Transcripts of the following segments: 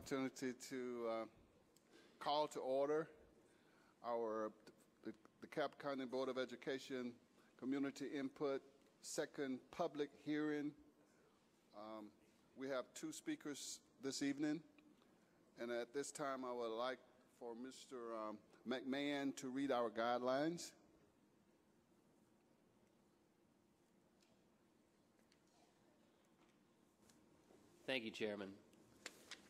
opportunity to call to order the DeKalb County Board of Education Community Input second public hearing. We have two speakers this evening, and at this time I would like for Mr. McMahon to read our guidelines. Thank you, Chairman.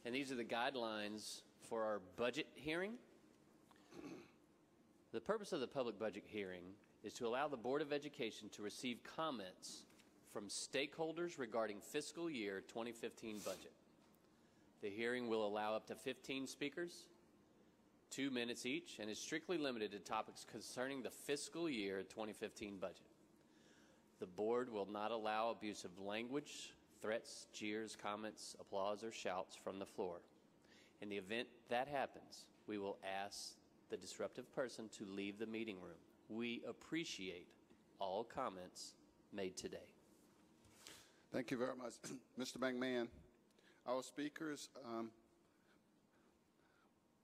And these are the guidelines for our budget hearing. The purpose of the public budget hearing is to allow the Board of Education to receive comments from stakeholders regarding fiscal year 2015 budget. The hearing will allow up to 15 speakers, 2 minutes each, and is strictly limited to topics concerning the fiscal year 2015 budget. The Board will not allow abusive language, threats, jeers, comments, applause, or shouts from the floor. In the event that happens, we will ask the disruptive person to leave the meeting room. We appreciate all comments made today. Thank you very much, Mr. McMahon. Our speakers,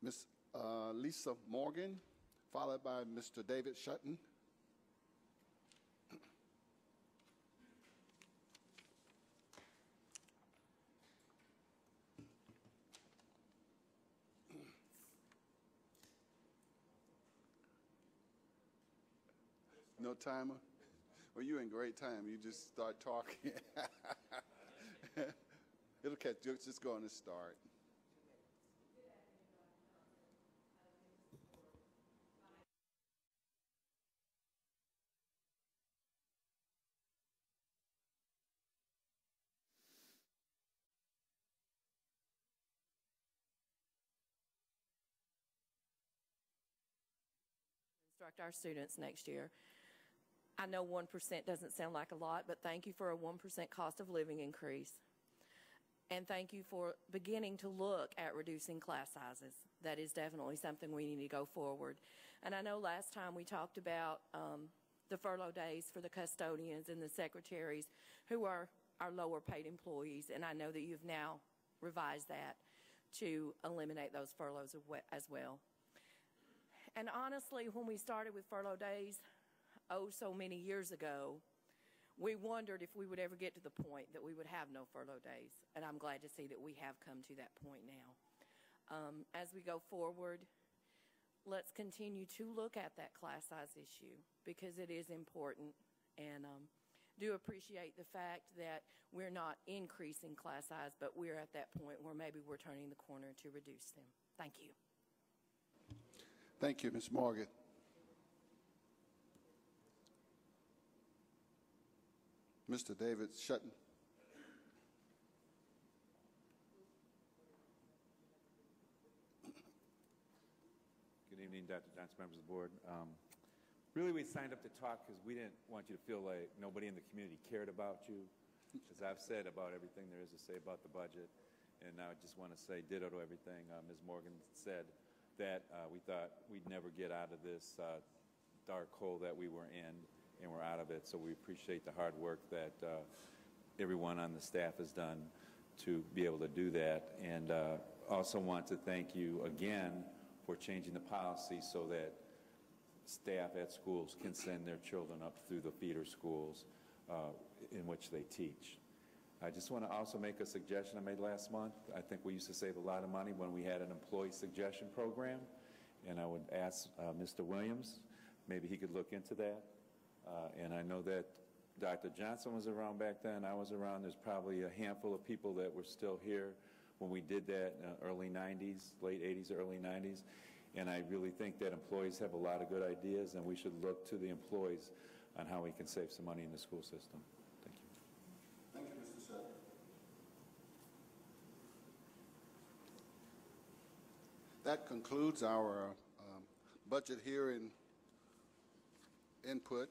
Ms. Lisa Morgan, followed by Mr. David Shutton. No timer? Well, you're in great time. You just start talking. It'll catch you. Just going to start. Instruct our students next year. I know 1% doesn't sound like a lot, but thank you for a 1% cost of living increase. And thank you for beginning to look at reducing class sizes. That is definitely something we need to go forward. And I know last time we talked about the furlough days for the custodians and the secretaries who are our lower paid employees, and I know that you've now revised that to eliminate those furloughs as well. And honestly, when we started with furlough days, so many years ago, we wondered if we would ever get to the point that we would have no furlough days. And I'm glad to see that we have come to that point now. As we go forward, let's continue to look at that class size issue because it is important. And do appreciate the fact that we're not increasing class size, but we're at that point where maybe we're turning the corner to reduce them. Thank you. Thank you, Ms. Morgan. Mr. David Shutton. Good evening, Dr. Johnson, members of the board. Really, we signed up to talk because we didn't want you to feel like nobody in the community cared about you. As I've said about everything there is to say about the budget, and I just want to say ditto to everything Ms. Morgan said, that we thought we'd never get out of this dark hole that we were in, and we're out of it. So we appreciate the hard work that everyone on the staff has done to be able to do that. And also want to thank you again for changing the policy so that staff at schools can send their children up through the feeder schools in which they teach. I just want to also make a suggestion I made last month. I think we used to save a lot of money when we had an employee suggestion program, and I would ask Mr. Williams, maybe he could look into that. And I know that Dr. Johnson was around back then. I was around. There's probably a handful of people that were still here when we did that in the early 90s, late 80s, early 90s. And I really think that employees have a lot of good ideas, and we should look to the employees on how we can save some money in the school system. Thank you. Thank you, Mr. Shutton. That concludes our budget hearing input.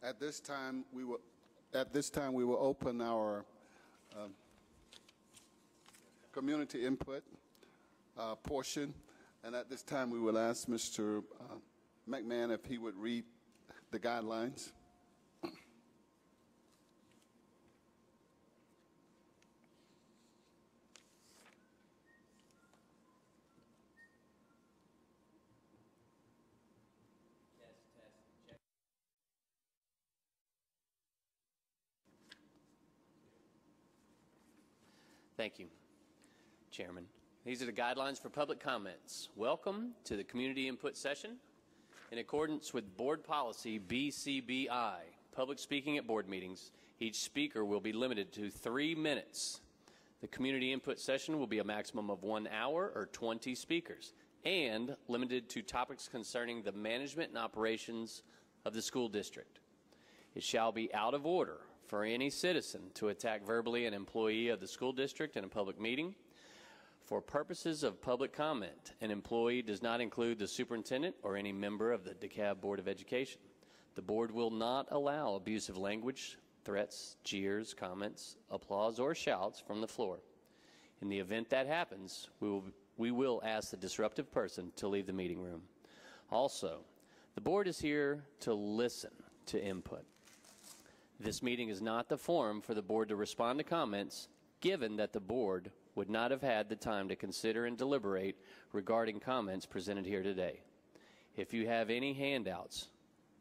At this time, we will open our community input portion, and at this time, we will ask Mr. McMahon if he would read the guidelines. Thank you, Chairman. These are the guidelines for public comments. Welcome to the community input session. In accordance with board policy BCBI, public speaking at board meetings, each speaker will be limited to 3 minutes. The community input session will be a maximum of 1 hour or 20 speakers and limited to topics concerning the management and operations of the school district. It shall be out of order for any citizen to attack verbally an employee of the school district in a public meeting. For purposes of public comment, an employee does not include the superintendent or any member of the DeKalb Board of Education. The board will not allow abusive language, threats, jeers, comments, applause, or shouts from the floor. In the event that happens, we will ask the disruptive person to leave the meeting room. Also, the board is here to listen to input. This meeting is not the forum for the board to respond to comments, given that the board would not have had the time to consider and deliberate regarding comments presented here today. If you have any handouts,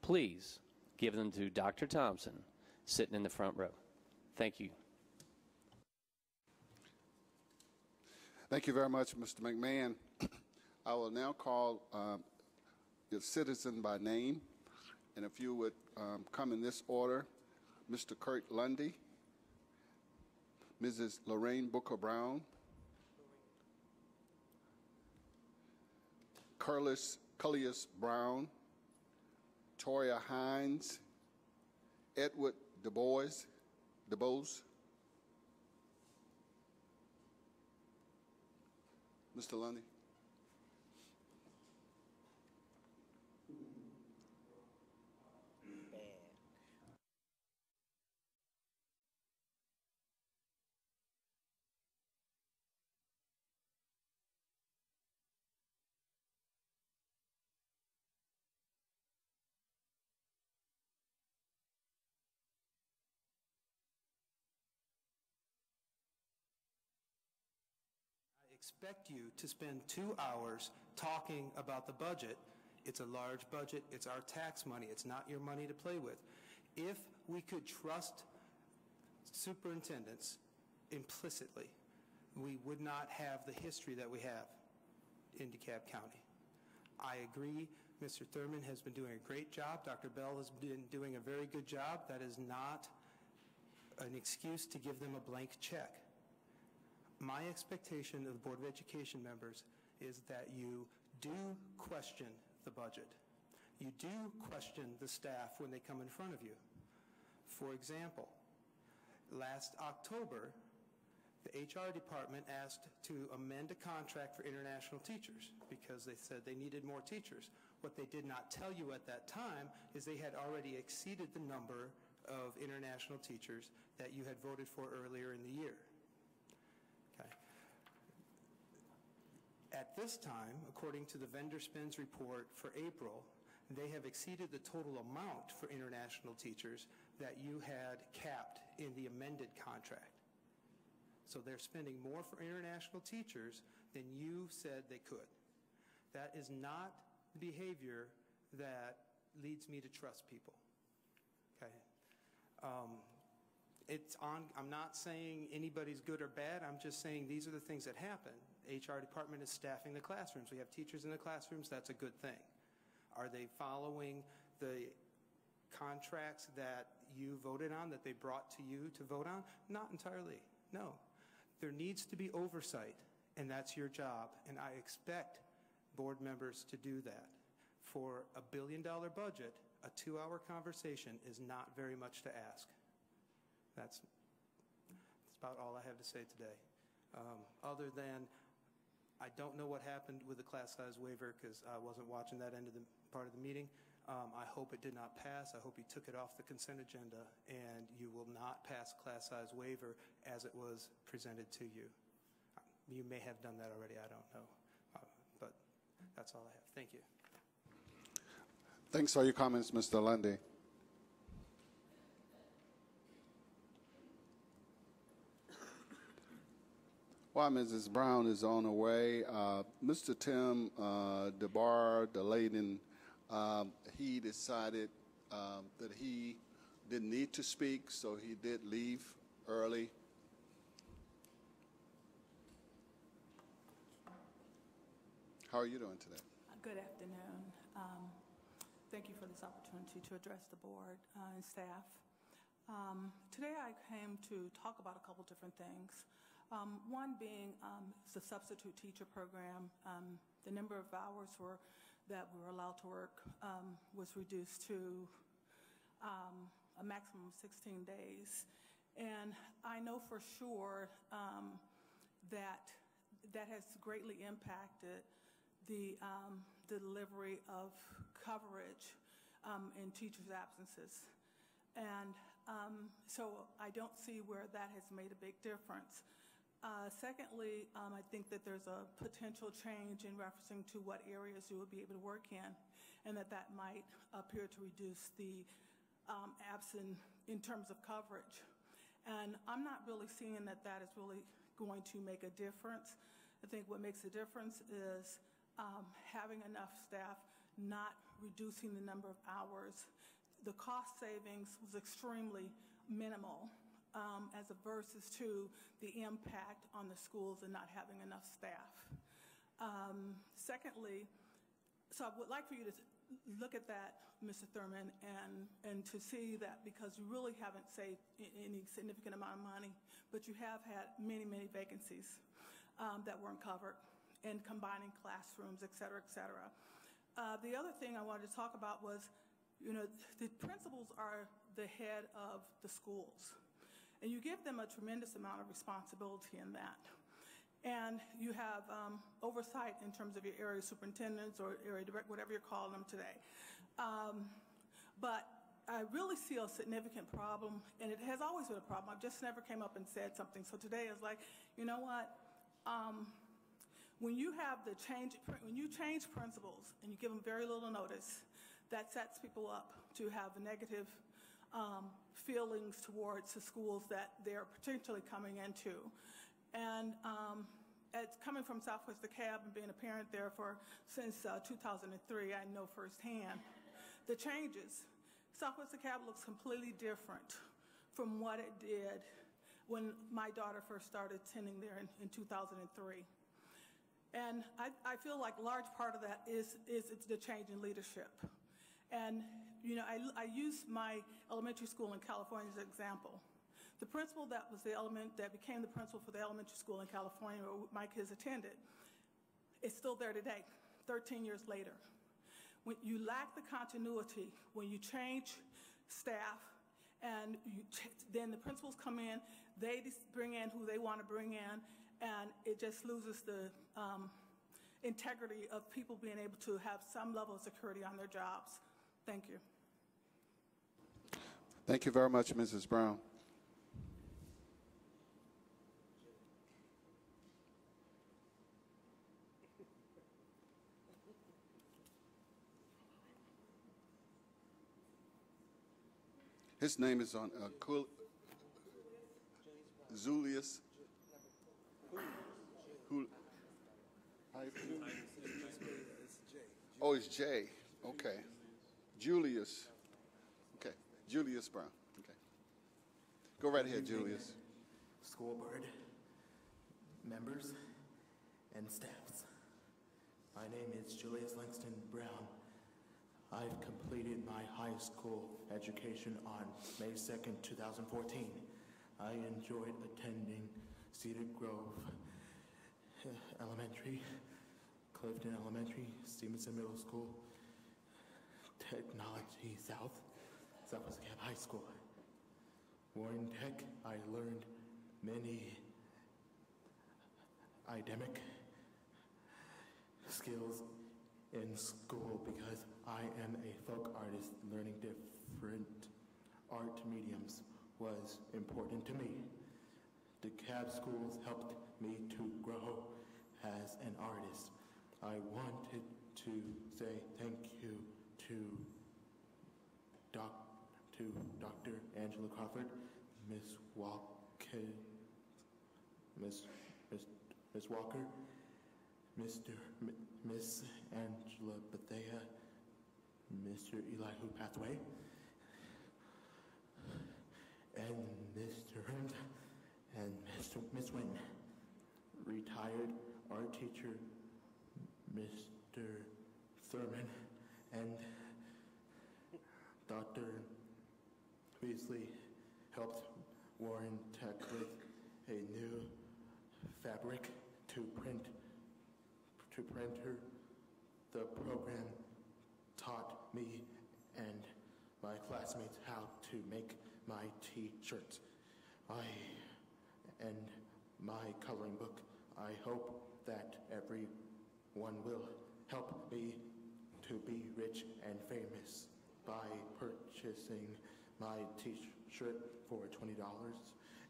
please give them to Dr. Thompson, sitting in the front row. Thank you. Thank you very much, Mr. McMahon. I will now call the citizen by name, and if you would come in this order: Mr. Kurt Lundy, Mrs. Lorraine Booker Brown, Cullius Brown, Toya Hines, Edward DeBose, Mr. Lundy. Expect you to spend 2 hours talking about the budget. It's a large budget. It's our tax money. It's not your money to play with. If we could trust superintendents implicitly, we would not have the history that we have in DeKalb County. I agree. Mr. Thurman has been doing a great job. Dr. Bell has been doing a very good job. That is not an excuse to give them a blank check. My expectation of the Board of Education members is that you do question the budget. You do question the staff when they come in front of you. For example, last October, the HR department asked to amend a contract for international teachers because they said they needed more teachers. What they did not tell you at that time is they had already exceeded the number of international teachers that you had voted for earlier in the year. At this time, according to the vendor spends report for April, they have exceeded the total amount for international teachers that you had capped in the amended contract. So they're spending more for international teachers than you said they could. That is not behavior that leads me to trust people. Okay. I'm not saying anybody's good or bad. I'm just saying these are the things that happen. HR department is staffing the classrooms. We have teachers in the classrooms. That's a good thing. Are they following the contracts that you voted on, that they brought to you to vote on? Not entirely. No. There needs to be oversight, and that's your job. And I expect board members to do that. For a $1 billion budget, a 2-hour conversation is not very much to ask. That's about all I have to say today. Other than, I don't know what happened with the class size waiver because I wasn't watching that end of the part of the meeting. I hope it did not pass. I hope you took it off the consent agenda and you will not pass class size waiver as it was presented to you. You may have done that already, I don't know. But that's all I have. Thank you. Thanks for your comments, Mr. Lundy. While Mrs. Brown is on her way, Mr. Tim DeLayden, he decided that he didn't need to speak, so he did leave early. How are you doing today? Good afternoon. Thank you for this opportunity to address the board and staff. Today I came to talk about a couple different things. One being the substitute teacher program. The number of hours that we were allowed to work was reduced to a maximum of 16 days. And I know for sure that has greatly impacted the delivery of coverage in teachers' absences. And so I don't see where that has made a big difference. Secondly, I think that there's a potential change in referencing to what areas you will be able to work in, and that might appear to reduce the absence in terms of coverage. And I'm not really seeing that is really going to make a difference. I think what makes a difference is having enough staff, not reducing the number of hours. The cost savings was extremely minimal as versus to the impact on the schools and not having enough staff. Secondly, so I would like for you to look at that, Mr. Thurman, and to see that, because you really haven't saved any significant amount of money, but you have had many, many vacancies that weren't covered, and combining classrooms, et cetera, et cetera. The other thing I wanted to talk about was, the principals are the head of the schools, and you give them a tremendous amount of responsibility in that. And you have oversight in terms of your area superintendents or area director, whatever you're calling them today. But I really see a significant problem, and it has always been a problem. I've just never came up and said something. So today is like, you know what? When you change principals and you give them very little notice, that sets people up to have negative feelings towards the schools that they're potentially coming into. And it's coming from Southwest DeKalb and being a parent there since 2003, I know firsthand the changes. Southwest DeKalb looks completely different from what it did when my daughter first started attending there in 2003. And I feel like a large part of that is the change in leadership. And I use my elementary school in California as an example. The principal that became the principal for the elementary school in California where my kids attended is still there today, 13 years later. When you lack the continuity, when you change staff and then the principals come in, they just bring in who they want to bring in, and it just loses the integrity of people being able to have some level of security on their jobs. Thank you. Thank you very much, Mrs. Brown. His name is on Julius. Oh, it's Jay. Okay. Julius. Okay. Julius Brown. Okay. Go right ahead, Julius. School board, members, and staffs. My name is Julius Langston Brown. I've completed my high school education on May 2nd, 2014. I enjoyed attending Cedar Grove Elementary, Clifton Elementary, Stevenson Middle School, Technology South, Southwest DeKalb High School. Warren Tech, I learned many academic skills in school because I am a folk artist. Learning different art mediums was important to me. DeKalb schools helped me to grow as an artist. I wanted to say thank you to Dr. Angela Crawford, Miss Walker, Miss Walker, Miss Angela Bethea, Mr. Eli, who passed away, and Mr. Hearns, and Miss Wynn. Retired art teacher Mr. Thurman and Dr. Weasley helped Warren Tech with a new fabric to printer. The program taught me and my classmates how to make my t-shirts. And my coloring book. I hope that everyone will help me to be rich and famous by purchasing my t-shirt for $20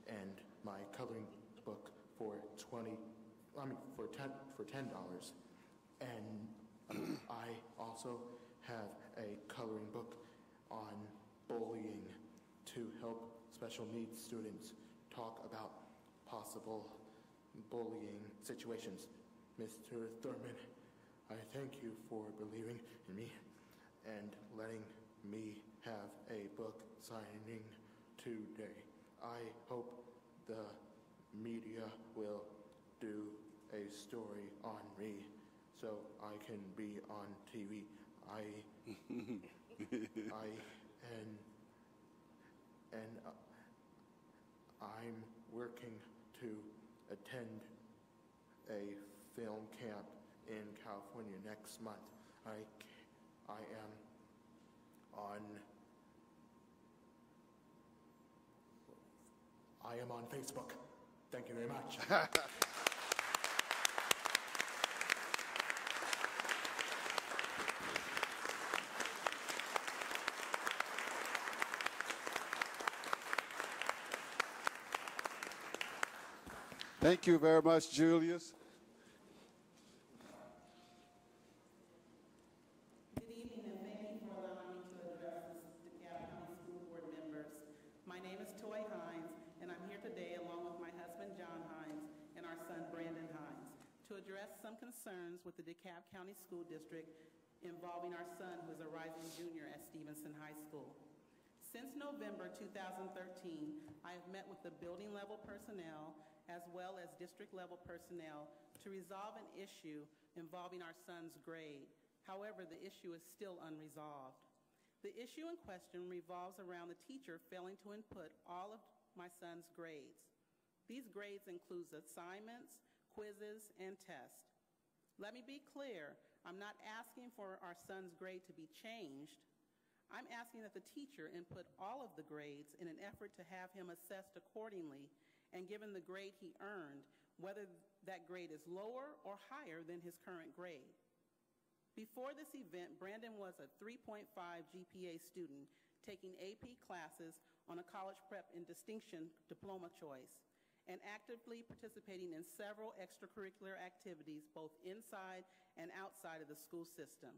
and my coloring book for $10. And I also have a coloring book on bullying to help special needs students talk about possible bullying situations. Mr. Thurman, I thank you for believing in me and letting me have a book signing today. I hope the media will do a story on me so I can be on TV. I'm working to attend a film camp in California next month. I am on Facebook. Thank you very much. Thank you very much, Julius. Good evening, and thank you for allowing me to address the DeKalb County School Board members. My name is Toy Hines, and I'm here today along with my husband, John Hines, and our son, Brandon Hines, to address some concerns with the DeKalb County School District involving our son, who is a rising junior at Stevenson High School. Since November 2013, I have met with the building level personnel as well as district level personnel to resolve an issue involving our son's grade. However, the issue is still unresolved. The issue in question revolves around the teacher failing to input all of my son's grades. These grades include assignments, quizzes, and tests. Let me be clear, I'm not asking for our son's grade to be changed. I'm asking that the teacher input all of the grades in an effort to have him assessed accordingly and given the grade he earned, whether that grade is lower or higher than his current grade. Before this event, Brandon was a 3.5 GPA student taking AP classes on a college prep in distinction diploma choice and actively participating in several extracurricular activities both inside and outside of the school system.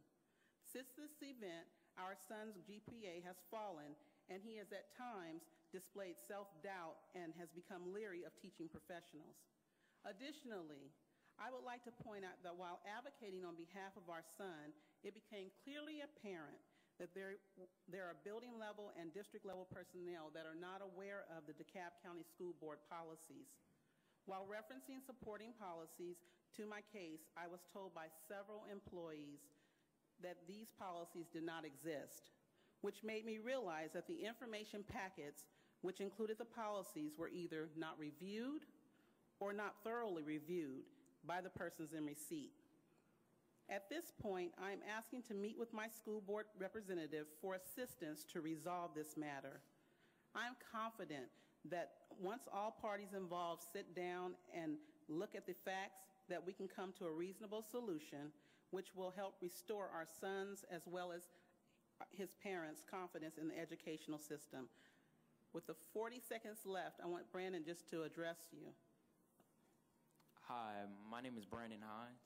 Since this event, our son's GPA has fallen, and he has at times displayed self-doubt and has become leery of teaching professionals. Additionally, I would like to point out that while advocating on behalf of our son, it became clearly apparent that there are building level and district level personnel that are not aware of the DeKalb County School Board policies. While referencing supporting policies to my case, I was told by several employees that these policies did not exist, which made me realize that the information packets, which included the policies, were either not reviewed or not thoroughly reviewed by the persons in receipt. At this point, I am asking to meet with my school board representative for assistance to resolve this matter. I am confident that once all parties involved sit down and look at the facts, that we can come to a reasonable solution which will help restore our sons as well as his parents' confidence in the educational system. With the 40 seconds left, I want Brandon just to address you. Hi, my name is Brandon Hines.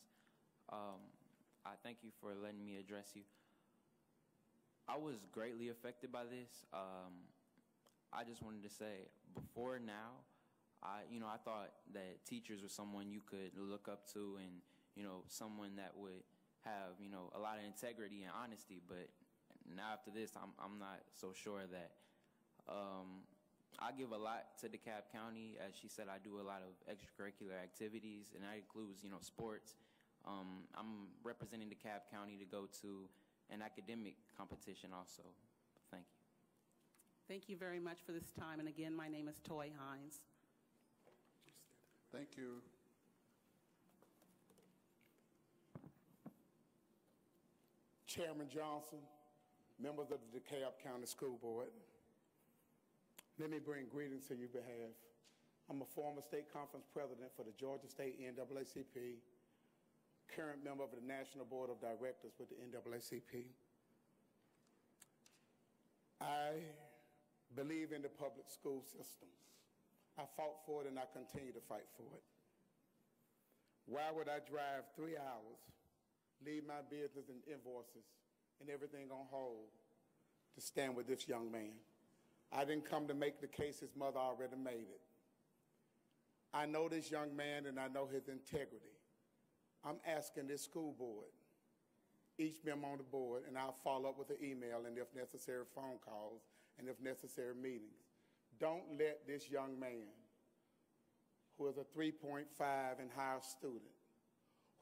I thank you for letting me address you. I was greatly affected by this. I just wanted to say, before now, I thought that teachers were someone you could look up to and, someone that would have, a lot of integrity and honesty. But now after this, I'm not so sure that. I give a lot to DeKalb County. As she said, I do a lot of extracurricular activities, and that includes, sports. I'm representing DeKalb County to go to an academic competition also. Thank you. Thank you very much for this time. And again, my name is Toy Hines. Thank you. Chairman Johnson, members of the DeKalb County School Board, let me bring greetings to your behalf. I'm a former state conference president for the Georgia State NAACP, current member of the National Board of Directors with the NAACP. I believe in the public school system. I fought for it and I continue to fight for it. Why would I drive 3 hours, leave my business and invoices and everything on hold to stand with this young man? I didn't come to make the case. His mother already made it. I know this young man and I know his integrity. I'm asking this school board, each member on the board, and I'll follow up with an email and if necessary phone calls and if necessary meetings. Don't let this young man, who is a 3.5 and higher student,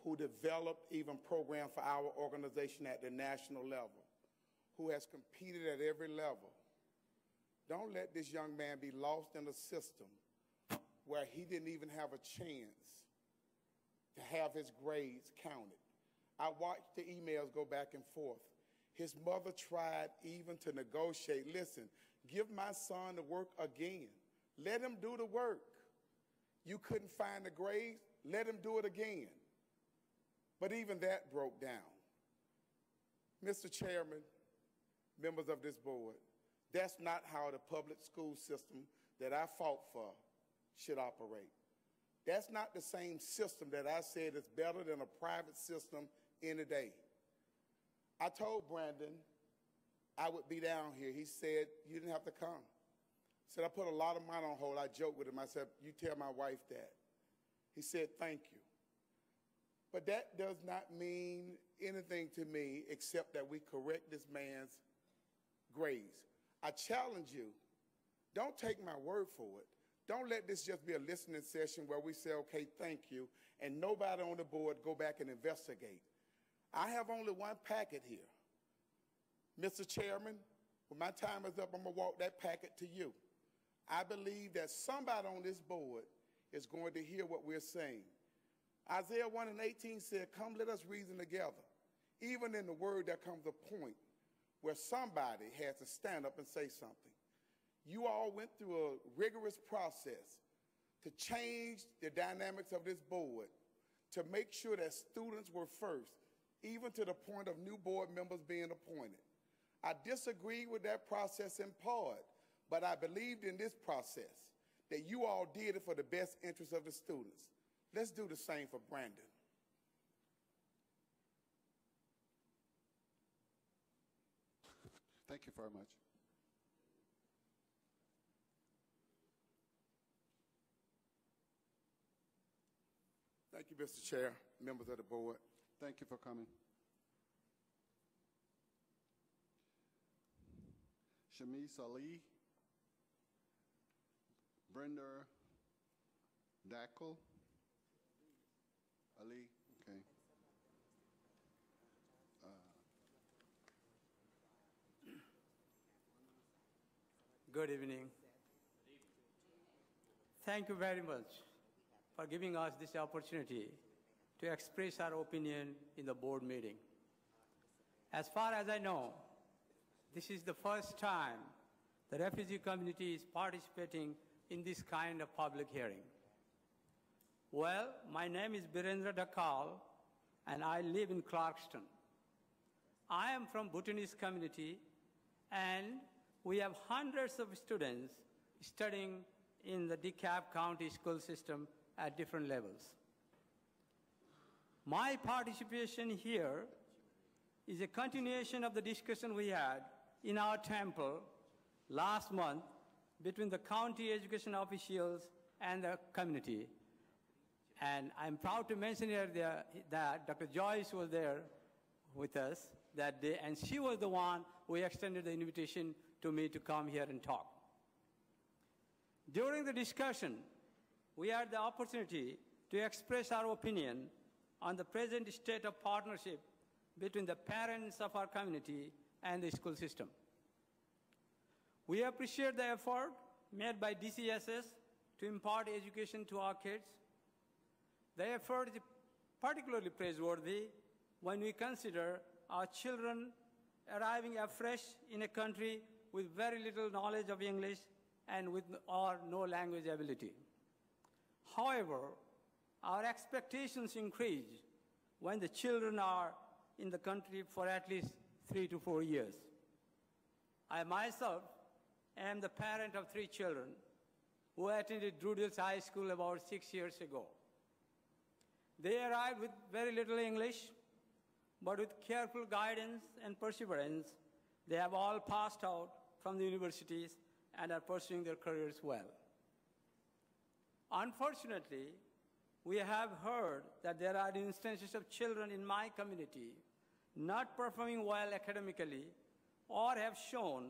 who developed even programs for our organization at the national level, who has competed at every level, don't let this young man be lost in a system where he didn't even have a chance to have his grades counted. I watched the emails go back and forth. His mother tried even to negotiate. Listen, give my son the work again. Let him do the work. You couldn't find the grades, let him do it again. But even that broke down. Mr. Chairman, members of this board, that's not how the public school system that I fought for should operate. That's not the same system that I said is better than a private system any day. I told Brandon I would be down here. He said, you didn't have to come. He said, I put a lot of money on hold. I joked with him. I said, you tell my wife that. He said, thank you. But that does not mean anything to me except that we correct this man's grades. I challenge you, don't take my word for it. Don't let this just be a listening session where we say, okay, thank you, and nobody on the board go back and investigate. I have only one packet here. Mr. Chairman, when my time is up, I'm going to walk that packet to you. I believe that somebody on this board is going to hear what we're saying. Isaiah 1:18 said, come, let us reason together. Even in the word, there comes a point where somebody has to stand up and say something. You all went through a rigorous process to change the dynamics of this board, to make sure that students were first, even to the point of new board members being appointed. I disagreed with that process in part, but I believed in this process, that you all did it for the best interest of the students. Let's do the same for Brandon. Thank you very much. Thank you, Mr. Chair, members of the board. Thank you for coming. Shamise Ali, Brenda DeKalb, Ali, okay. Good evening. Thank you very much for giving us this opportunity to express our opinion in the board meeting. As far as I know, this is the first time the refugee community is participating in this kind of public hearing. Well, my name is DeKalb, and I live in Clarkston. I am from Bhutanese community, and we have hundreds of students studying in the DeKalb County school system at different levels. My participation here is a continuation of the discussion we had in our temple last month between the county education officials and the community. And I'm proud to mention here that Dr. Joyce was there with us that day, and she was the one who extended the invitation to me to come here and talk. During the discussion, we had the opportunity to express our opinion on the present state of partnership between the parents of our community and the school system. We appreciate the effort made by DCSS to impart education to our kids. The effort is particularly praiseworthy when we consider our children arriving afresh in a country with very little knowledge of English and with or no language ability. However, our expectations increase when the children are in the country for at least 3 to 4 years. I myself am the parent of 3 children who attended Druid Hills High School about 6 years ago. They arrived with very little English, but with careful guidance and perseverance, they have all passed out from the universities and are pursuing their careers well. Unfortunately, we have heard that there are instances of children in my community not performing well academically or have shown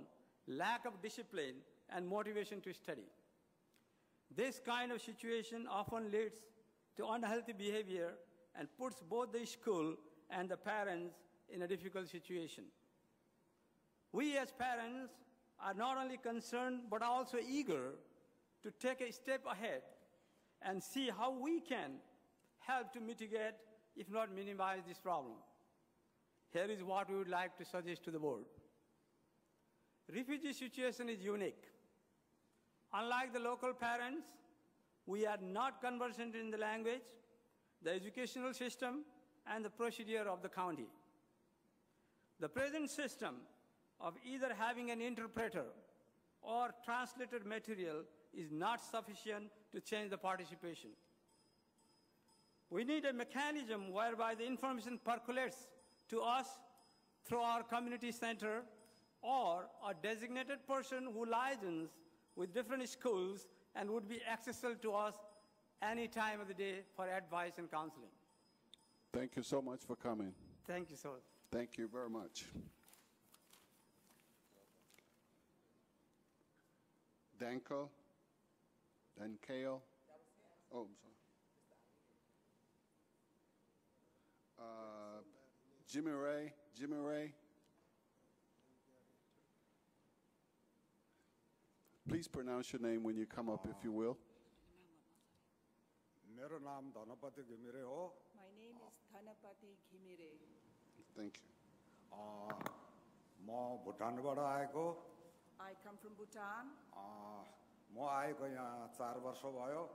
lack of discipline and motivation to study. This kind of situation often leads to unhealthy behavior and puts both the school and the parents in a difficult situation. We as parents are not only concerned but also eager to take a step ahead and see how we can help to mitigate, if not minimize, this problem. Here is what we would like to suggest to the board. Refugee situation is unique. Unlike the local parents, we are not conversant in the language, the educational system, and the procedure of the county. The present system of either having an interpreter or translated material is not sufficient to change the participation. We need a mechanism whereby the information percolates to us through our community center or a designated person who liaisons with different schools and would be accessible to us any time of the day for advice and counseling. Thank you so much for coming. Thank you, sir. Thank you very much. DeKalb? DeKalb? Oh, I'm sorry. Jimmy Ray. Please pronounce your name when you come up, if you will. मेरो नाम धनपति घिमिरे हो. My name is Dhanapati Ghimire. Thank you. म भुटानबाट आएको. I come from Bhutan. म आएको यहाँ 4 वर्ष भयो.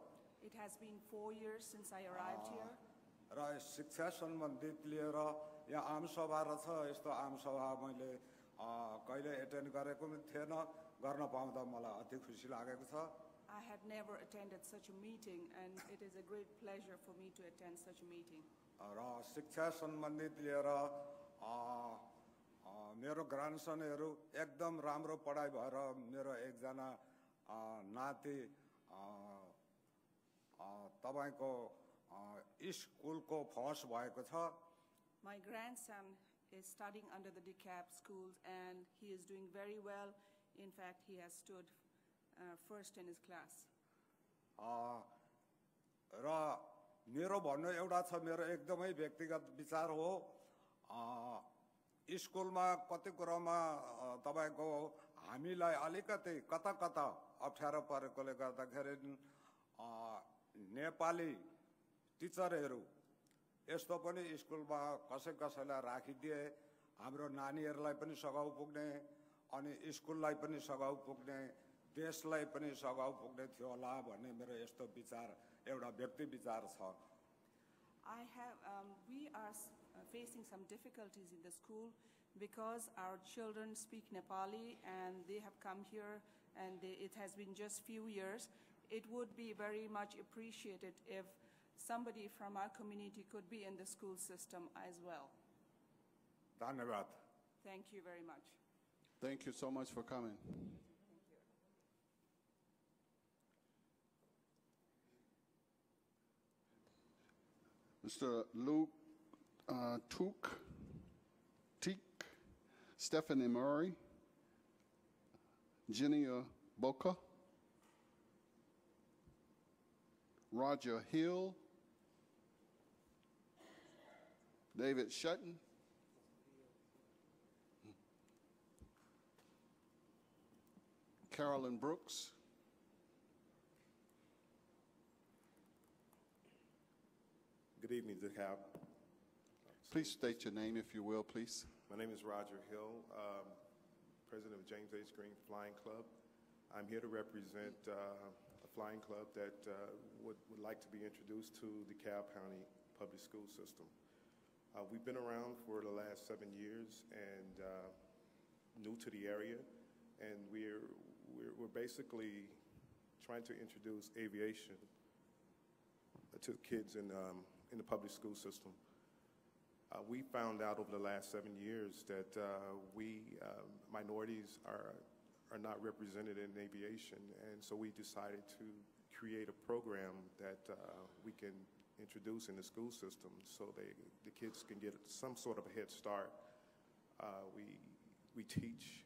It has been 4 years since I arrived here. र शिक्षा सम्बन्धित लिएर यहाँ आम सभा रहेछ. यस्तो आम सभा मैले कहिले एटेन्ड गरेको पनि थिएन. गर्न पाउँदा मलाई अति खुसी लागेको छ. I had never attended such a meeting, and it is a great pleasure for me to attend such a meeting. र शिक्षा सम्बन्धित लिएर मेरो ग्रान्डसनहरू एकदम राम्रो पढाइ भएर मेरो एकजना नाति तपाईको स्कुलको फर्स्ट भएको छ. My grandson is studying under the DeKalb schools, and he is doing very well. In fact, he has stood first in his class. र मेरो भन्नु एउटा छ, मेरो एकदमै व्यक्तिगत विचार हो. स्कुलमा कति कुरामा तपाईको हामीलाई अलिकति कता कता अप्ठ्यारो परेकोले गर्दाखेरि नेपाली टिचरहरू यस्तो पनि स्कुलमा कसैलाई राखिदिए हाम्रो नानीहरूलाई पनि सघाउ पुग्ने अनि स्कुललाई पनि सघाउ पुग्ने देशलाई पनि सघाउ पुग्ने थियो होला भन्ने मेरो यस्तो विचार एउटा व्यक्ति विचार छ. We are facing some difficulties in the school because our children speak Nepali and they have come here and it has been just few years. It would be very much appreciated if somebody from our community could be in the school system as well. धन्यवाद. Thank you very much. Thank you so much for coming. Mr. Luke Teak, Stephanie Murray, Jenia Boca, Roger Hill, David Shutton. Carolyn Brooks. Good evening, DeKalb. Please state your name, if you will, please. My name is Roger Hill, president of James H. Green Flying Club. I'm here to represent a flying club that would like to be introduced to the DeKalb County public school system. We've been around for the last 7 years and new to the area, and we're basically trying to introduce aviation to kids in the public school system. We found out over the last 7 years that minorities are not represented in aviation, and so we decided to create a program that we can introduce in the school system so the kids can get some sort of a head start. We teach,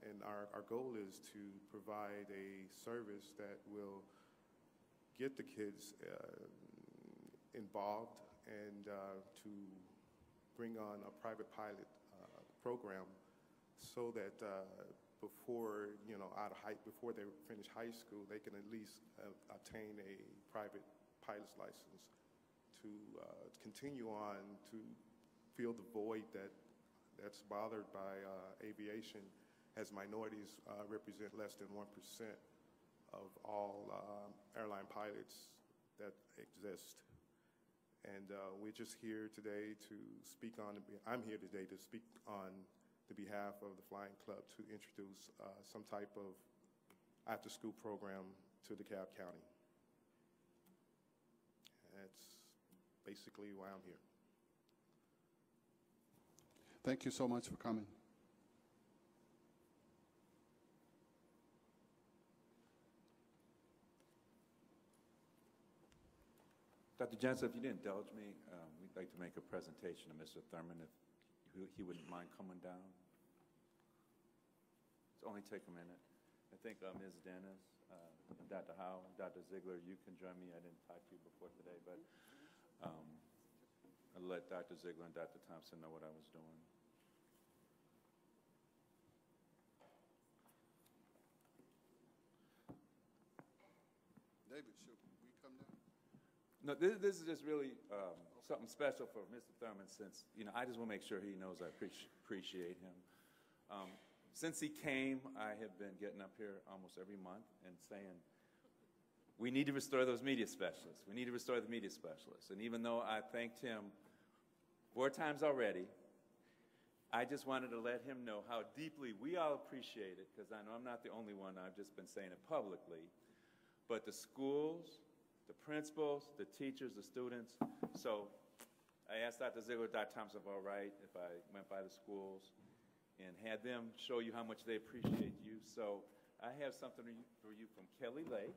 and our goal is to provide a service that will get the kids involved and to bring on a private pilot program so that before they finish high school, they can at least obtain a private pilot's license to continue on to fill the void that's bothered by aviation, as minorities represent less than 1% of all airline pilots that exist. And we're just here today to speak on, I'm here today to speak on the behalf of the Flying Club to introduce some type of after-school program to DeKalb County. That's basically why I'm here. Thank you so much for coming. Dr. Jensen, if you'd indulge me, we'd like to make a presentation to Mr. Thurman, if he wouldn't mind coming down. It's only take a minute. I think Ms. Dennis, and Dr. Howe, Dr. Ziegler, you can join me. I didn't talk to you before today, but I'll let Dr. Ziegler and Dr. Thompson know what I was doing. David, should we come down? No, this is just really something special for Mr. Thurman, since, I just want to make sure he knows I appreciate him. Since he came, I have been getting up here almost every month and saying, we need to restore those media specialists. We need to restore the media specialists. And even though I thanked him 4 times already, I just wanted to let him know how deeply we all appreciate it, because I know I'm not the only one. I've just been saying it publicly. But the schools, the principals, the teachers, the students. So I asked Dr. Ziegler, Dr. Thompson, all right, if I went by the schools and had them show you how much they appreciate you. So I have something for you from Kelly Lake,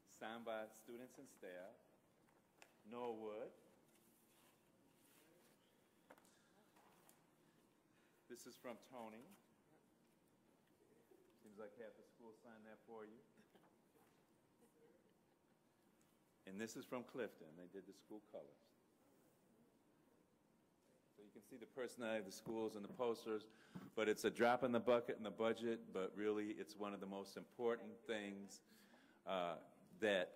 signed by students and staff. Noah Wood. This is from Tony. Seems like half the school signed that for you. And this is from Clifton. They did the school colors. So you can see the personality of the schools and the posters, but it's a drop in the bucket in the budget, but really it's one of the most important things that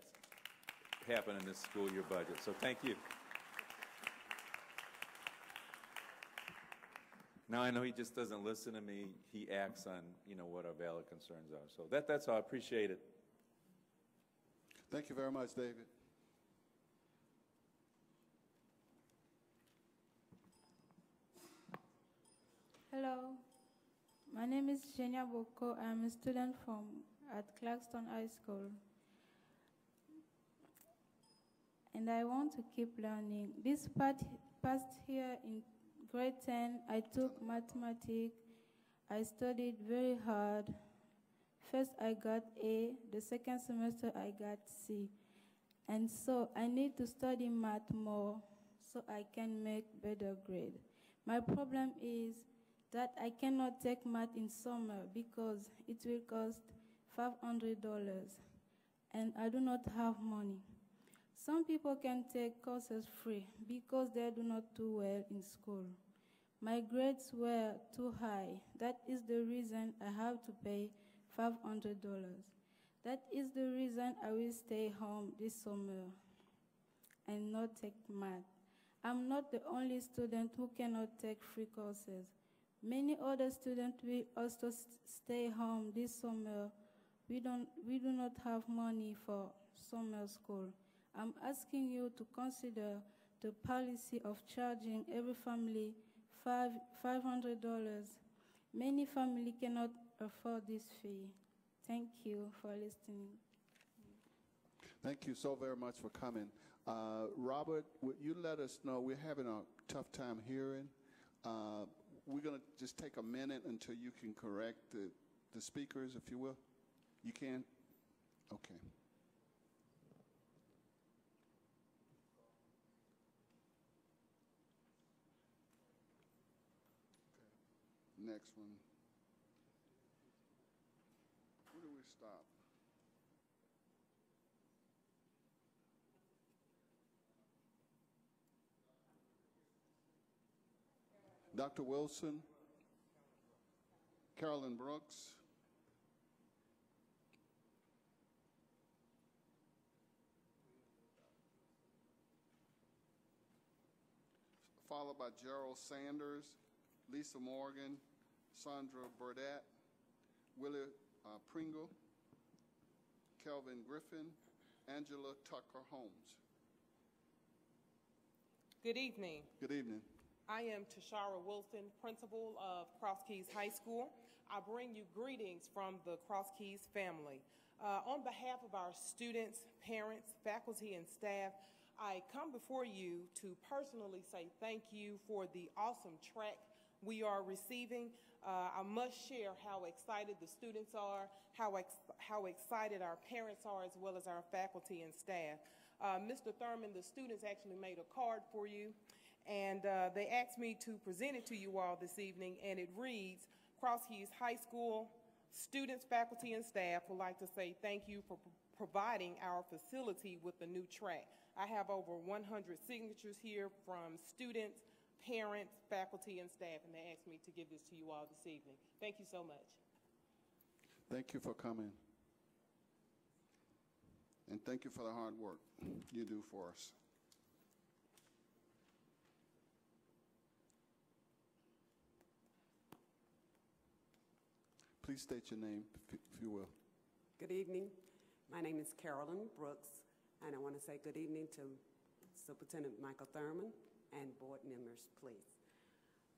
happen in this school year budget. So thank you. Now I know he just doesn't listen to me. He acts on, what our valid concerns are. So that's all. I appreciate it. Thank you very much, David. Hello, my name is Jenya Boko. I'm a student at Clarkston High School. And I want to keep learning. This past year in grade 10, I took mathematics. I studied very hard. First, I got A. The second semester, I got C. And so I need to study math more so I can make better grade. My problem is that I cannot take math in summer because it will cost $500, and I do not have money. Some people can take courses free because they do not do well in school. My grades were too high. That is the reason I have to pay $500. That is the reason I will stay home this summer and not take math. I'm not the only student who cannot take free courses. Many other students will also stay home this summer. We do not have money for summer school. I'm asking you to consider the policy of charging every family $500. Many families cannot afford this fee. Thank you for listening. Thank you so very much for coming. Robert, would you let us know, we're having a tough time hearing. We're going to just take a minute until you can correct the speakers, if you will. You can? Okay. Next one. Where do we stop? Dr. Wilson, Carolyn Brooks, followed by Gerald Sanders, Lisa Morgan, Sandra Burdett, Willie Pringle, Kelvin Griffin, Angela Tucker Holmes. Good evening. Good evening. I am Tashara Wilson, principal of Cross Keys High School. I bring you greetings from the Cross Keys family. On behalf of our students, parents, faculty, and staff, I come before you to personally say thank you for the awesome track we are receiving. I must share how excited the students are, how excited our parents are, as well as our faculty and staff. Mr. Thurman, the students actually made a card for you, and they asked me to present it to you all this evening, and it reads, Cross Keys High School students, faculty, and staff would like to say thank you for providing our facility with the new track. I have over 100 signatures here from students, parents, faculty, and staff, and they asked me to give this to you all this evening. Thank you so much. Thank you for coming. And thank you for the hard work you do for us. Please state your name, if you will. Good evening. My name is Carolyn Brooks, and I want to say good evening to Superintendent Michael Thurman and board members, please.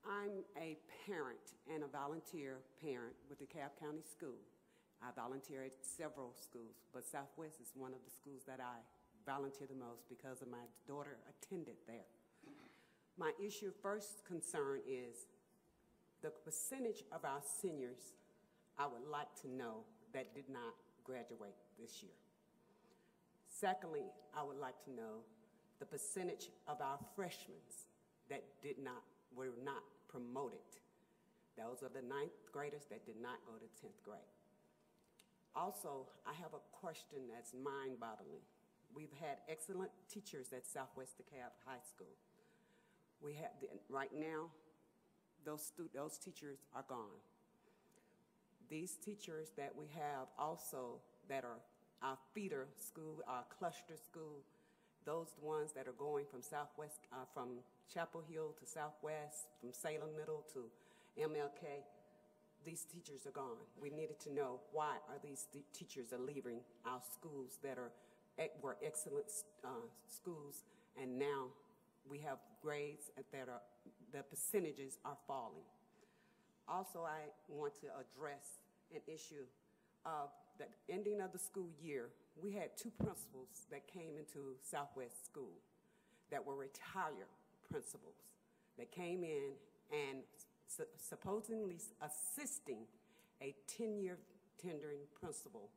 I'm a parent and a volunteer parent with DeKalb County School. I volunteer at several schools, but Southwest is one of the schools that I volunteer the most because of my daughter attended there. My first concern is the percentage of our seniors I would like to know that did not graduate this year. Secondly, I would like to know the percentage of our freshmen that were not promoted. Those are the 9th graders that did not go to 10th grade. Also, I have a question that's mind-boggling. We've had excellent teachers at Southwest DeKalb High School. Right now, those teachers are gone. These teachers that we have also that are our feeder school, our cluster school, those ones that are going from Southwest, from Chapel Hill to Southwest, from Salem Middle to MLK, these teachers are gone. We needed to know why are these teachers are leaving our schools that were excellent schools, and now we have grades that the percentages are falling. Also, I want to address an issue of the ending of the school year. We had 2 principals that came into Southwest School that were retired principals that came in and supposedly assisting a 10-year tendering principal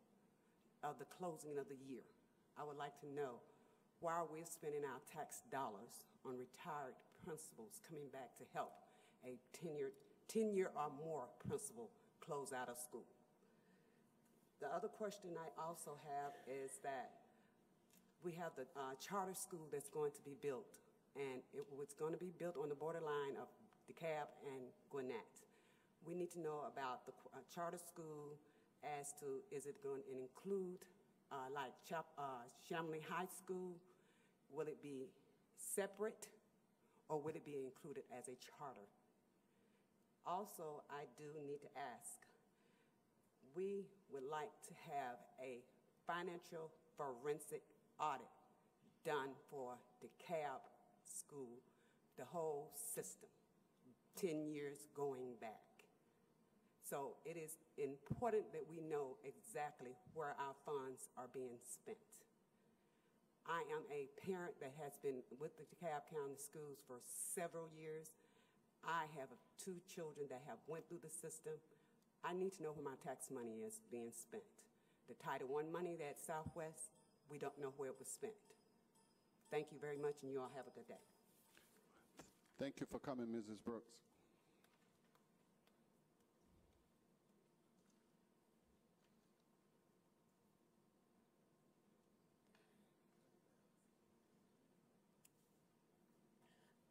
of the closing of the year. I would like to know why we're spending our tax dollars on retired principals coming back to help a 10-year or more principal close out of school. The other question I also have is that we have the charter school that's going to be built, and it was going to be built on the borderline of DeKalb and Gwinnett. We need to know about the charter school as to, is it going to include like Shamley High School? Will it be separate, or will it be included as a charter? Also, I do need to ask, we would like to have a financial forensic audit done for DeKalb School, the whole system, 10 years going back. So it is important that we know exactly where our funds are being spent. I am a parent that has been with the DeKalb County Schools for several years. I have 2 children that have went through the system. I need to know where my tax money is being spent. The Title I money that's Southwest, we don't know where it was spent. Thank you very much, and you all have a good day. Thank you for coming, Mrs. Brooks.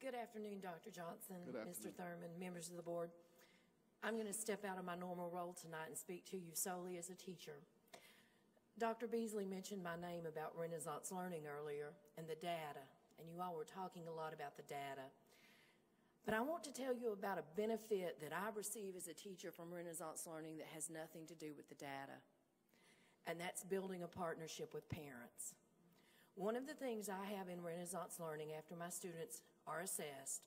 Good afternoon, Dr. Johnson, Good Mr. afternoon. Thurman, members of the board. I'm going to step out of my normal role tonight and speak to you solely as a teacher. Dr. Beasley mentioned my name about Renaissance Learning earlier and the data, and you all were talking a lot about the data. But I want to tell you about a benefit that I receive as a teacher from Renaissance Learning that has nothing to do with the data, and that's building a partnership with parents. One of the things I have in Renaissance Learning after my students are assessed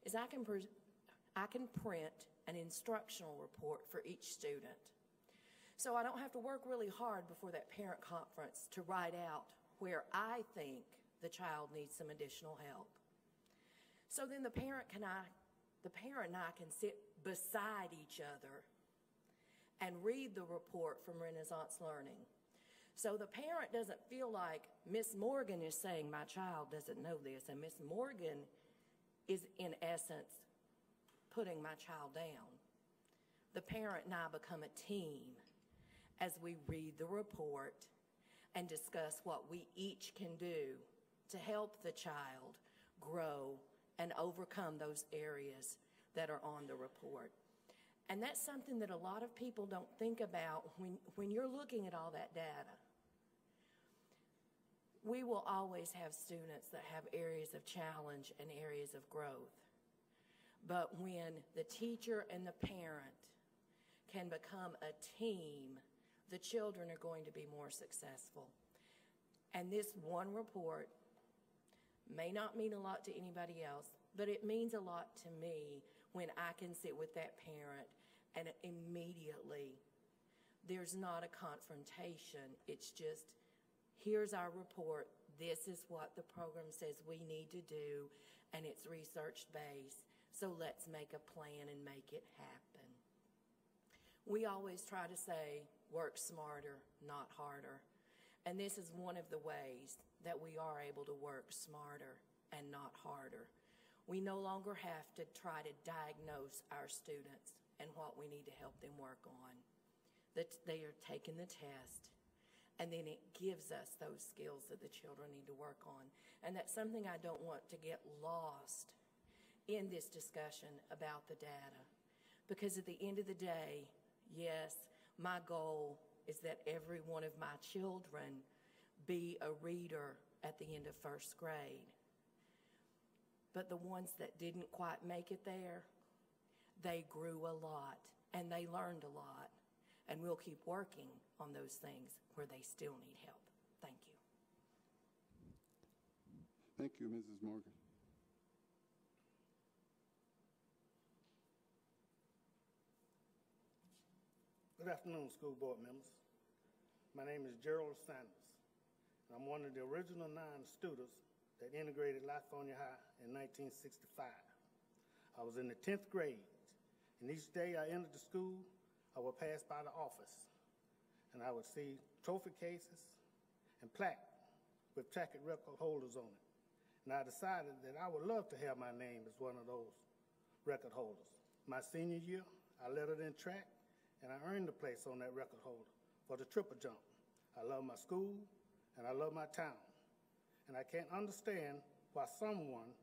is I can print an instructional report for each student. So I don't have to work really hard before that parent conference to write out where I think the child needs some additional help. So then the parent and I can sit beside each other and read the report from Renaissance Learning. So the parent doesn't feel like Miss Morgan is saying my child doesn't know this, and Miss Morgan is in essence putting my child down. The parent and I become a team as we read the report and discuss what we each can do to help the child grow and overcome those areas that are on the report. And that's something that a lot of people don't think about when you're looking at all that data. We will always have students that have areas of challenge and areas of growth. But when the teacher and the parent can become a team, the children are going to be more successful. And this one report may not mean a lot to anybody else, but it means a lot to me when I can sit with that parent and immediately there's not a confrontation. It's just, here's our report. This is what the program says we need to do, and it's research-based. So let's make a plan and make it happen. We always try to say, work smarter, not harder. And this is one of the ways that we are able to work smarter and not harder. We no longer have to try to diagnose our students and what we need to help them work on. That they are taking the test, and then it gives us those skills that the children need to work on. And that's something I don't want to get lost in this discussion about the data. Because at the end of the day, yes, my goal is that every one of my children be a reader at the end of first grade. But the ones that didn't quite make it there, they grew a lot and they learned a lot. And we'll keep working on those things where they still need help. Thank you. Thank you, Mrs. Morgan. Good afternoon, school board members. My name is Gerald Sanders, and I'm one of the original 9 students that integrated Lithonia High in 1965. I was in the 10th grade, and each day I entered the school, I would pass by the office, and I would see trophy cases and plaque with jacket record holders on it. And I decided that I would love to have my name as one of those record holders. My senior year, I lettered in track, and I earned a place on that record holder for the triple jump. I love my school, and I love my town. and I can't understand why someone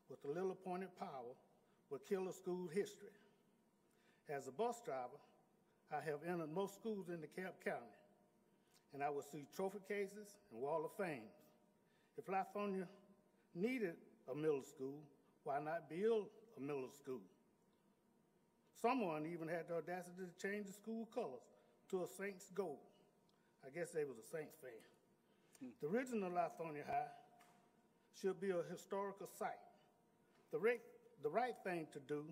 with a little appointed power would kill a school's history. As a bus driver, I have entered most schools in DeKalb County, and I would see trophy cases and Wall of Fame. If Lithonia needed a middle school, why not build a middle school? Someone even had the audacity to change the school colors to a Saints gold. I guess they was a Saints fan. The original Lithonia High should be a historical site. The right thing to do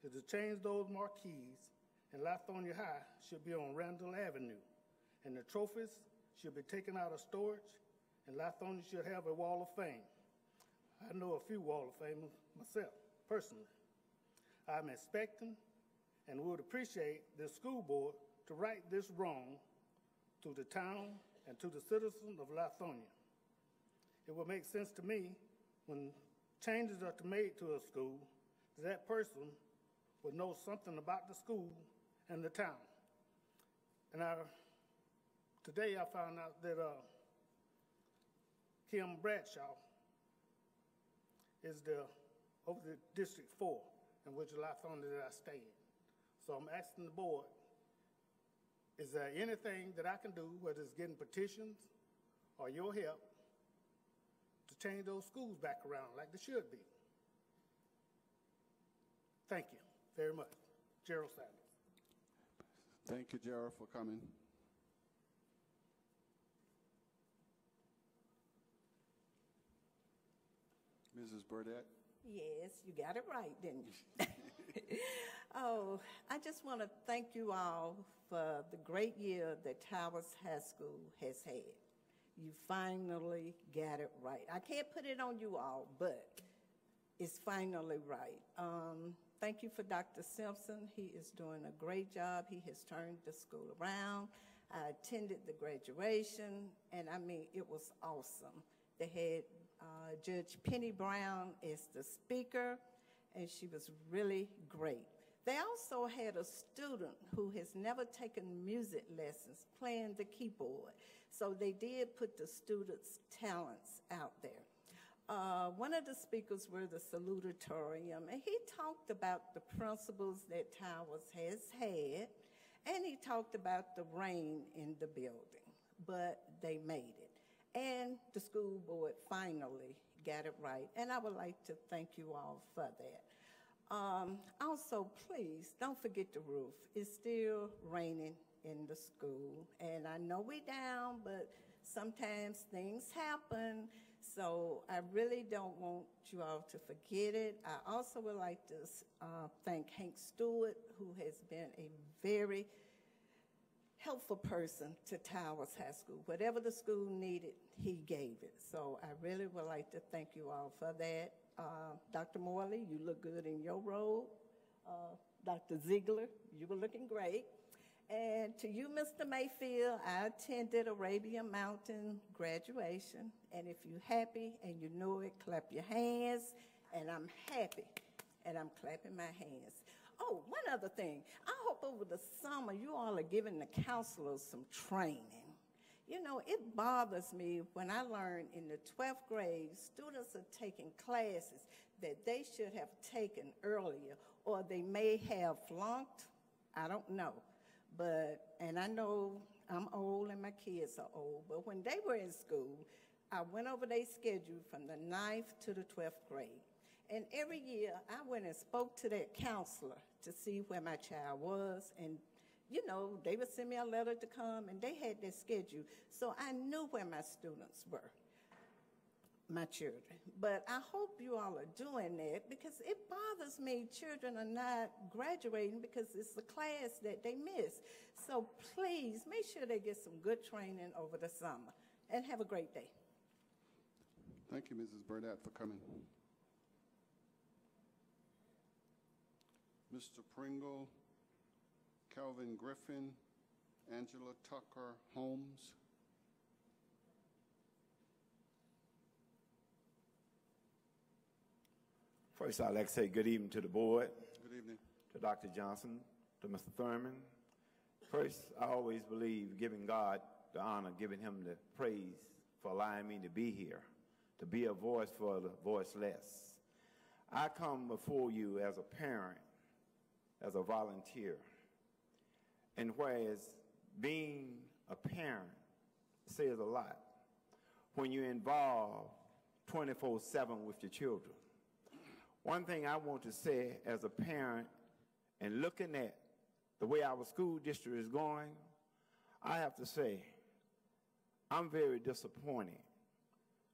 is to change those marquees, and Lithonia High should be on Randall Avenue, and the trophies should be taken out of storage, and Lithonia should have a Wall of Fame. I know a few Wall of Famers myself, personally. I'm expecting and would appreciate the school board to right this wrong to the town and to the citizens of Lithonia. It would make sense to me when changes are made to a school that person would know something about the school and the town. And today I found out that Kim Bradshaw is over the District 4, in which Lithonia that I stay in. So I'm asking the board, is there anything that I can do, whether it's getting petitions or your help, to change those schools back around like they should be? Thank you very much. Gerald Sanders. Thank you, Gerald, for coming. Mrs. Burdette? Yes, you got it right, didn't you? Oh, I just want to thank you all for the great year that Towers High School has had. You finally got it right. I can't put it on you all, but it's finally right. Thank you for Dr. Simpson. He is doing a great job. He has turned the school around. I attended the graduation, and I mean, it was awesome. They had Judge Penny Brown as the speaker, and she was really great. They also had a student who has never taken music lessons playing the keyboard. So they did put the students' talents out there. One of the speakers were the salutatorium, and he talked about the principles that Towers has had, and he talked about the rain in the building, but they made it. And the school board finally got it right, and I would like to thank you all for that. Also, please, don't forget the roof. It's still raining in the school, and I know we're down, but sometimes things happen, so I really don't want you all to forget it. I also would like to thank Hank Stewart, who has been a very helpful person to Towers High School. Whatever the school needed, he gave it. So I really would like to thank you all for that. Dr. Morley, you look good in your robe. Dr. Ziegler, you were looking great. And to you, Mr. Mayfield, I attended Arabian Mountain graduation. And if you're happy and you know it, clap your hands. And I'm happy, and I'm clapping my hands. Oh, one other thing. I hope over the summer you all are giving the counselors some training. You know, it bothers me when I learn in the 12th grade, students are taking classes that they should have taken earlier, or they may have flunked. I don't know. But, and I know I'm old and my kids are old, but when they were in school, I went over their schedule from the 9th to the 12th grade. And every year, I went and spoke to that counselor to see where my child was. And, you know, they would send me a letter to come, and they had their schedule. So I knew where my students were, my children. But I hope you all are doing that, because it bothers me children are not graduating because it's the class that they miss. So please, make sure they get some good training over the summer. And have a great day. Thank you, Mrs. Burdette, for coming. Mr. Pringle, Calvin Griffin, Angela Tucker Holmes. First, I'd like to say good evening to the board. Good evening. To Dr. Johnson, to Mr. Thurman. First, I always believe giving God the honor, giving him the praise for allowing me to be here. to be a voice for the voiceless. I come before you as a parent, as a volunteer. And whereas being a parent says a lot, when you're involved 24/7 with your children. One thing I want to say as a parent and looking at the way our school district is going, I have to say I'm very disappointed.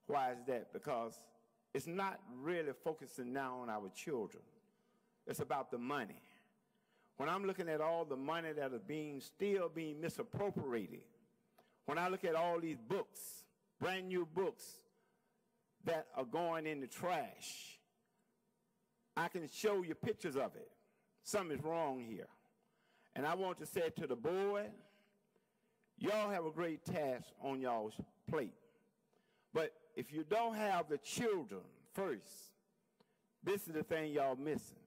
Why is that? Because it's not really focusing now on our children. It's about the money. When I'm looking at all the money that is still being misappropriated, when I look at all these books, brand new books that are going in the trash, I can show you pictures of it. Something's wrong here. And I want to say to the board, y'all have a great task on y'all's plate. But if you don't have the children first, this is the thing y'all missing.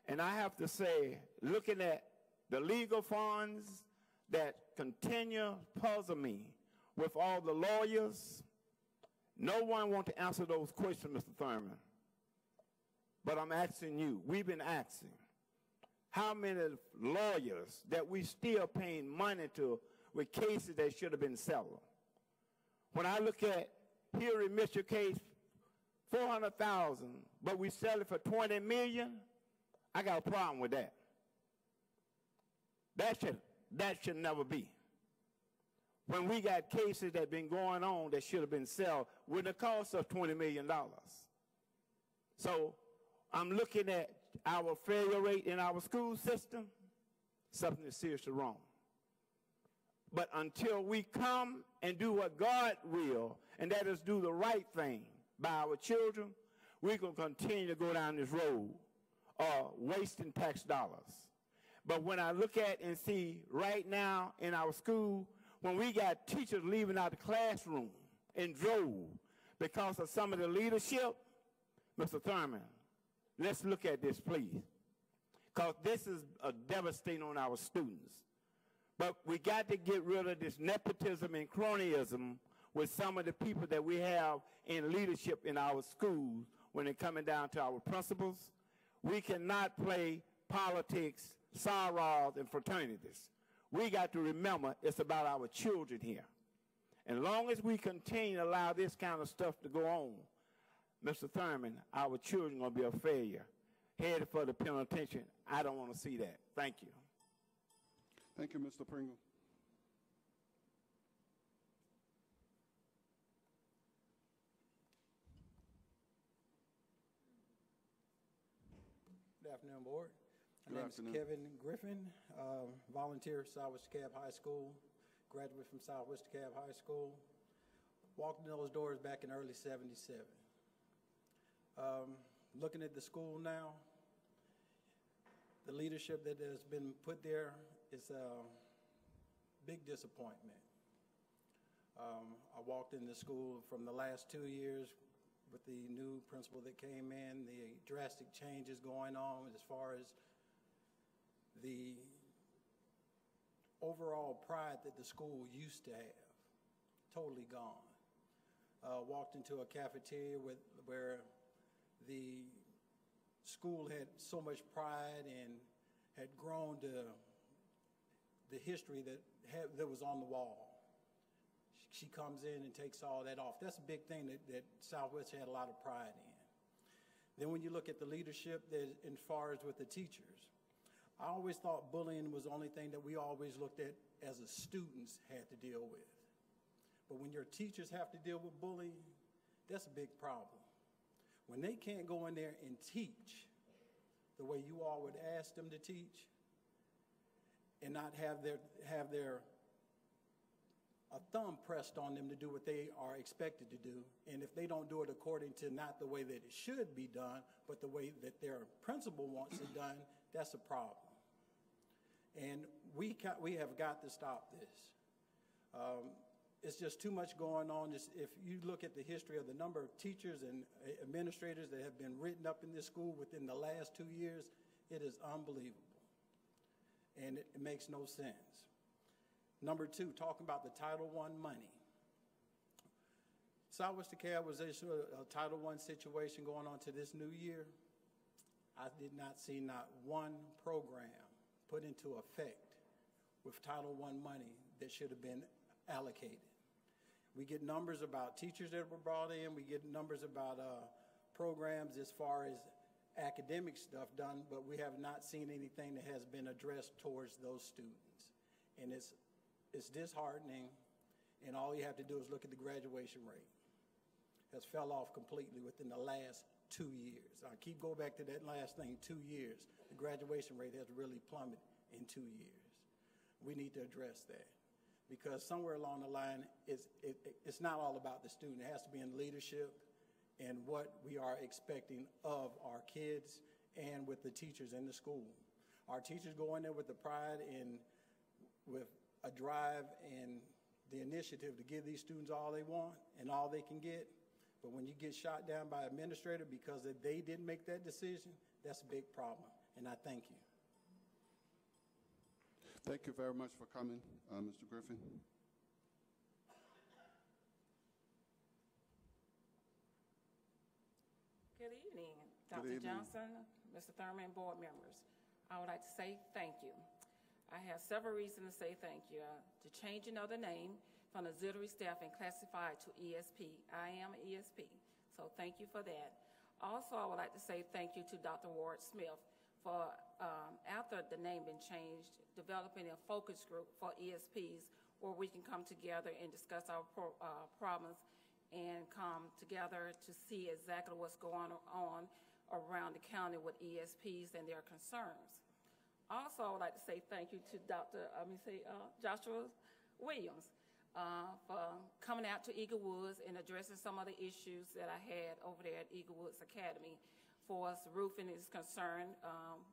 And I have to say, looking at the legal funds that continue to puzzle me with all the lawyers, no one wants to answer those questions, Mr. Thurman. But I'm asking you, we've been asking, how many lawyers that we still paying money to with cases that should have been settled? When I look at here in Mitchell case, $400,000, but we sell it for $20 million, I got a problem with that. That should never be. When we got cases that been going on that should have been sold with the cost of $20 million. So I'm looking at our failure rate in our school system, something is seriously wrong. But until we come and do what God will, and that is do the right thing by our children, we're going to continue to go down this road wasting tax dollars. But when I look at and see right now in our school, when we got teachers leaving out the classroom in droves because of some of the leadership, Mr. Thurman, let's look at this, please, because this is devastating on our students. But we got to get rid of this nepotism and cronyism with some of the people that we have in leadership in our schools when it coming down to our principals. We cannot play politics, sorors, and fraternities. We got to remember it's about our children here. And as long as we continue to allow this kind of stuff to go on, Mr. Thurman, our children are going to be a failure, headed for the penitentiary. I don't want to see that. Thank you. Thank you, Mr. Pringle. Good afternoon, Board. Good My name afternoon. is Kevin Griffin, volunteer at Southwest DeKalb High School, graduate from Southwest DeKalb High School. Walked in those doors back in early '77. Looking at the school now, the leadership that has been put there is a big disappointment. I walked in the school from the last 2 years with the new principal that came in, the drastic changes going on as far as the overall pride that the school used to have, totally gone. Walked into a cafeteria where the school had so much pride and had grown to the history that was on the wall. She comes in and takes all that off. That's a big thing that Southwest had a lot of pride in. Then when you look at the leadership that, as far as with the teachers, I always thought bullying was the only thing that we always looked at as a students had to deal with. But when your teachers have to deal with bullying, that's a big problem. When they can't go in there and teach the way you all would ask them to teach and not have a thumb pressed on them to do what they are expected to do, and if they don't do it according to not the way that it should be done, but the way that their principal wants it done, that's a problem. And we have got to stop this. It's just too much going on. If you look at the history of the number of teachers and administrators that have been written up in this school within the last 2 years, it is unbelievable. And it makes no sense. Number two, talking about the Title I money. Southwest DeKalb was issued a Title I situation going on to this new year. I did not see not one program put into effect with Title I money that should have been allocated. We get numbers about teachers that were brought in. We get numbers about programs as far as academic stuff done, but we have not seen anything that has been addressed towards those students. And it's disheartening, and all you have to do is look at the graduation rate. Has fell off completely within the last 2 years. I keep going back to that last thing, 2 years. The graduation rate has really plummeted in 2 years. We need to address that because somewhere along the line, it's not all about the student. It has to be in leadership and what we are expecting of our kids and with the teachers in the school. Our teachers go in there with the pride and with a drive and the initiative to give these students all they want and all they can get. But when you get shot down by an administrator because they didn't make that decision, that's a big problem. And I thank you. Thank you very much for coming, Mr. Griffin. Good evening, Good Dr. evening. Johnson, Mr. Thurman, and board members. I would like to say thank you. I have several reasons to say thank you. The changing of the name from auxiliary staff and classified to ESP. I am an ESP, so thank you for that. Also, I would like to say thank you to Dr. Ward Smith for, after the name been changed, developing a focus group for ESPs where we can come together and discuss our problems and come together to see exactly what's going on around the county with ESPs and their concerns. Also, I would like to say thank you to Joshua Williams for coming out to Eagle Woods and addressing some of the issues that I had over there at Eagle Woods Academy. For us, roofing is concerned.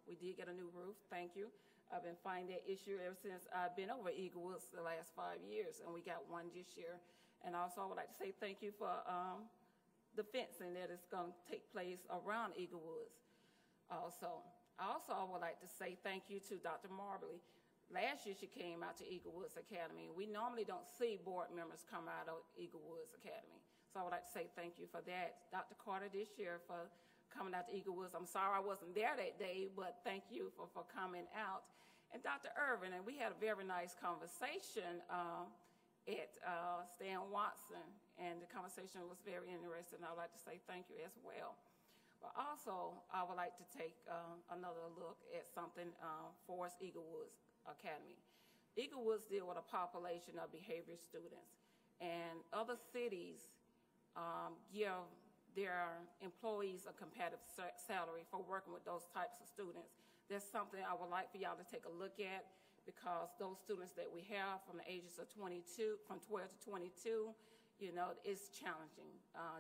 We did get a new roof, thank you. I've been fighting that issue ever since I've been over Eagle Woods the last 5 years, and we got one this year. And also, I would like to say thank you for the fencing that is going to take place around Eagle Woods. Also, I would like to say thank you to Dr. Marbley. Last year, she came out to Eagle Woods Academy. We normally don't see board members come out of Eagle Woods Academy. So I would like to say thank you for that. Dr. Carter this year for coming out to Eagle Woods. I'm sorry I wasn't there that day, but thank you for coming out. And Dr. Irvin, and we had a very nice conversation at Stan Watson, and the conversation was very interesting. I would like to say thank you as well. But also, I would like to take another look at something for us, Eagle Woods Academy. Eagle Woods deal with a population of behavior students, and other cities give their employees a competitive salary for working with those types of students. That's something I would like for y'all to take a look at, because those students that we have from the ages of 22, from 12 to 22, you know, it's challenging.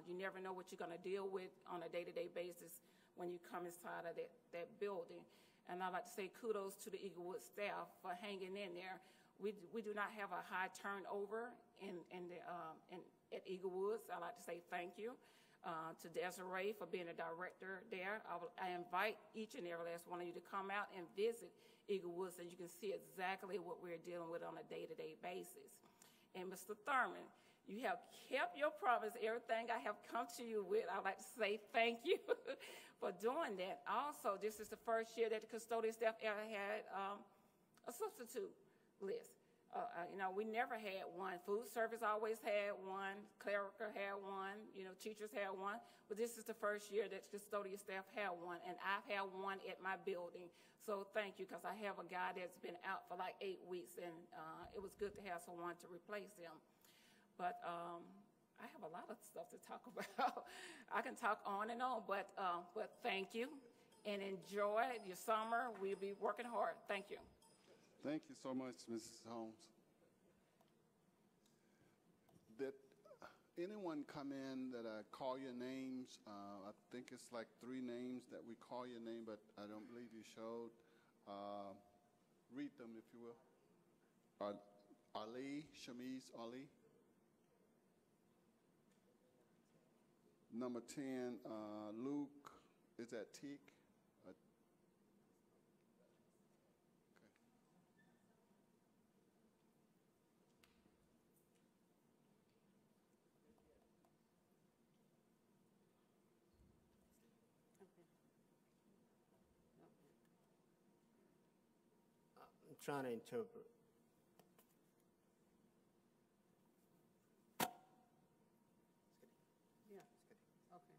You never know what you're going to deal with on a day-to-day basis when you come inside of that building. And I'd like to say kudos to the Eagle Woods staff for hanging in there. We do not have a high turnover at Eagle Woods. I'd like to say thank you to Desiree for being a director there. I invite each and every last one of you to come out and visit Eagle Woods so you can see exactly what we're dealing with on a day-to-day basis. And Mr. Thurman, you have kept your promise, everything I have come to you with. I'd like to say thank you for doing that. Also, this is the first year that the custodial staff ever had a substitute list. You know, we never had one. Food service always had one. Clerical had one. You know, teachers had one. But this is the first year that custodial staff had one, and I've had one at my building. So thank you, because I have a guy that's been out for like 8 weeks, and it was good to have someone to replace him. But I have a lot of stuff to talk about. I can talk on and on, but thank you, and enjoy your summer. We'll be working hard. Thank you. Thank you so much, Mrs. Holmes. Did anyone come in that I call your names? I think it's like 3 names that we call your name, but I don't believe you showed. Read them, if you will. Ali, Shamiz Ali. Number 10, Luke, is that Teak? trying to interpret. Yeah, okay.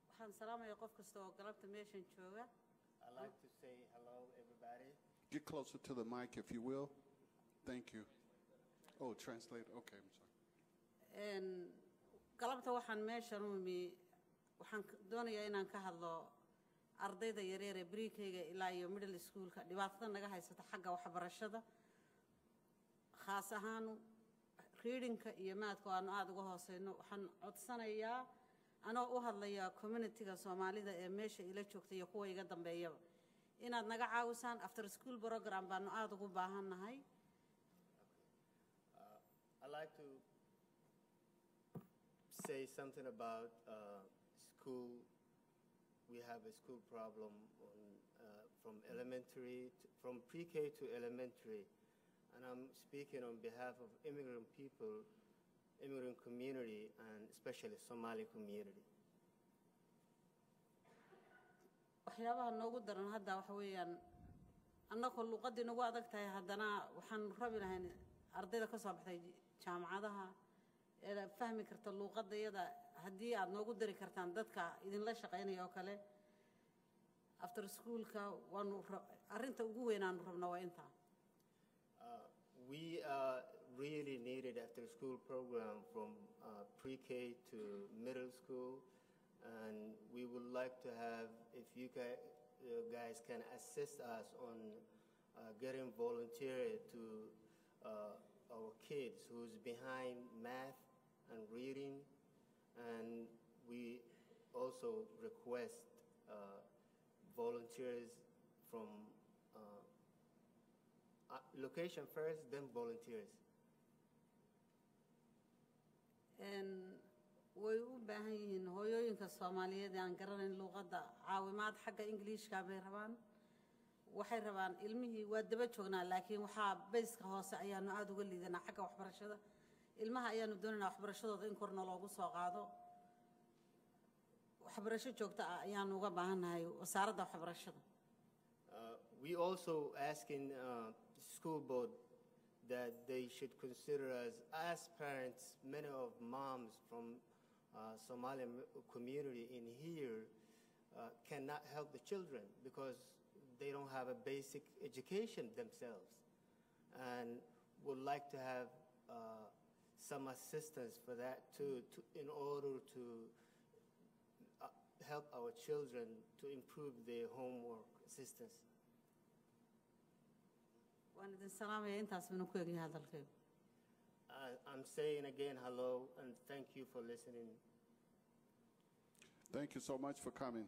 Waxaan salaamayaa qof kasta oo galabta meeshan jooga. I'd like to say hello, everybody. Get closer to the mic, if you will. Thank you. Oh, translate. Okay, I'm sorry. Galabta waxaan meeshan u imi waxaan doonayaa inaan ka hadlo ardayda yaryar ee briikayga ilaa iyo middle schoolka dhibaatada naga haysata xagga waxbarashada khaas ahaan readingka iyo maadka aanu aad uga hooseyno waxaan codsanayaa anoo u hadlayaa communityga Soomaalida ee meesha ila joogta iyo kuwa iga dambeeyaba inaad naga caawisaan after school program baanu aad ugu baahannahay. I'd like to say something about school. We have a school problem from from pre-K to elementary, and I'm speaking on behalf of immigrant people, immigrant community, and especially Somali community. waxyaabaha noogu daran hadda waxa weeyaan annagoo luqadii nagu adag tahay haddana waxaan rabi lahayn ardayda ka soo baxday jaamacadaha ee fahmi karta luqadayada haddii aad noogu dari kartaan dadka idinla shaqaynaya oo kale after schoolka waanu arrinta ugu weyn aanu rabno waa intaa. We really needed after school program from pre-K to middle school, and we would like to have, if you guys can assist us on getting volunteers to our kids who's behind math and reading, and we also request volunteers from location first, then volunteers. way u baahan yihiin hooyooyinka Soomaaliyeed aan garanayn luqadda caawimaad xagga Ingiriiska bay rabaan waxay rabaan ilmihii waa daba joognaa laakiin waxaa bayska hoose ayaanu aad uga liidanaa xagga waxbarashada ilmaha ayaanu doonaynaa waxbarashadooda in korna loogu soo qaado waxbarasho joogto ah ayaanu uga baahannahay wasaaradda waxbarashada. We also asking school board that they should consider us as parents. Many of moms from Somali community in here cannot help the children because they don't have a basic education themselves, and would like to have some assistance for that too, in order to help our children to improve their homework assistance. I'm saying again hello and thank you for listening. Thank you so much for coming.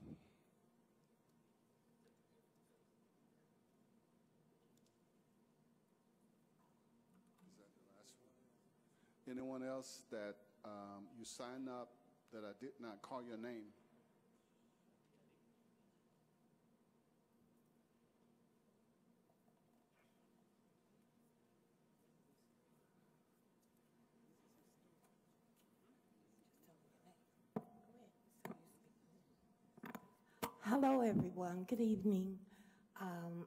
Is that the last one? Anyone else that you signed up that I did not call your name? Hello, everyone. Good evening.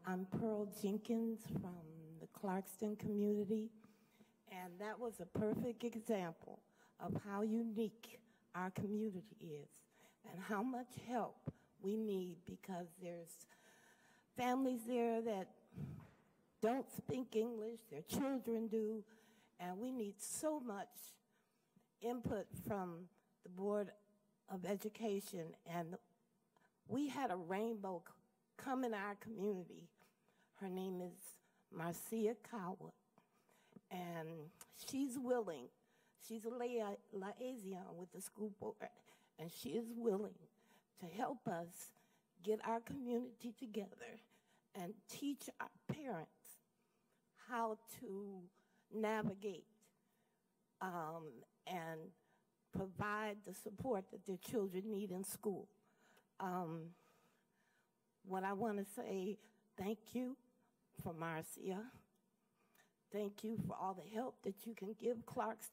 I'm Pearl Jenkins from the Clarkston community, and that was a perfect example of how unique our community is and how much help we need, because there's families there that don't speak English, their children do, and we need so much input from the Board of Education. And we had a rainbow come in our community. Her name is Marcia Coward, and she's willing. She's a liaison with the school board, and she is willing to help us get our community together and teach our parents how to navigate and provide the support that their children need in school. What I want to say, thank you for Marcia. Thank you for all the help that you can give Clarkston,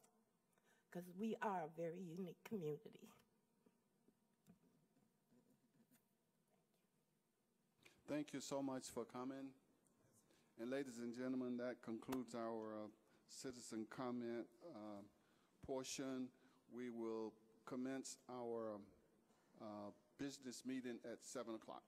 because we are a very unique community. Thank you so much for coming. And ladies and gentlemen, that concludes our citizen comment portion. We will commence our business meeting at 7 o'clock.